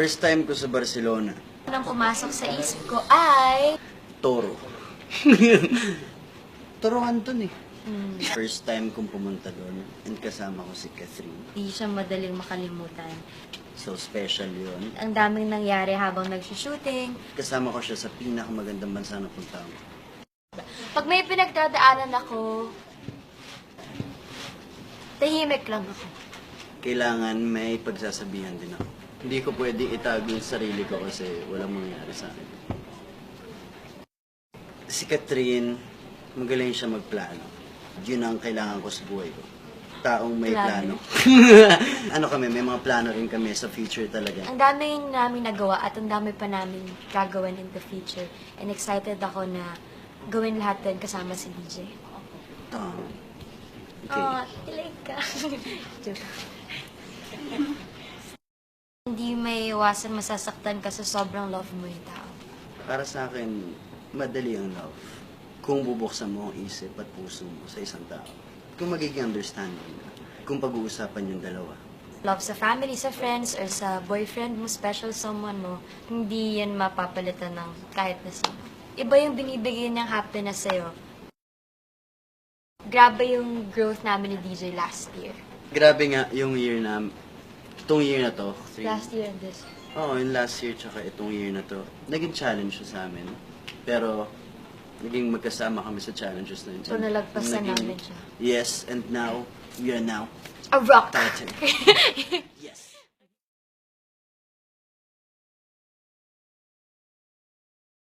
First time ko sa Barcelona. Nang pumasok sa isip ko ay... Toro. Toro Anton eh. First time kong pumunta doon and kasama ko si Catherine. Hindi siya madaling makalimutan. So special yun. Ang daming nangyari habang nag-shooting. Kasama ko siya sa pinakamagandang bansa na punta ko. Pag may pinagdadaanan ako, tahimik lang ako. Kailangan may pagsasabihan din ako. Hindi ko pwede itago yung sarili ko kasi walang mangyayari sa akin. Si Catherine, magaling siya magplano. Yun ang kailangan ko sa buhay ko. Taong may plano. Ano kami, may mga plano rin kami sa future talaga. Ang dami namin nagawa at ang dami pa namin gagawin in the future. And excited ako na gawin lahat din kasama si DJ. Okay. Tilig ka. Joke. Hindi may iwasan masasaktan ka sa sobrang love mo yung tao. Para sa akin, madali ang love. Kung bubuksan mo ang isip at puso mo sa isang tao. Kung magiging understanding ka. Kung pag-uusapan yung dalawa. Love sa family, sa friends, or sa boyfriend mo, special someone mo, hindi yan mapapalitan ng kahit na sino. Iba yung binibigay niyang happiness sa'yo. Grabe yung growth namin ni DJ last year. Grabe nga yung year na, itong year na to. Last year and this. Oo, yung last year tsaka itong year na to. Naging challenge siya sa amin. Pero, naging magkasama kami sa challenges na yun. So, nalagpasan namin siya. Yes, and now, we are now A rock! tighter. Yes.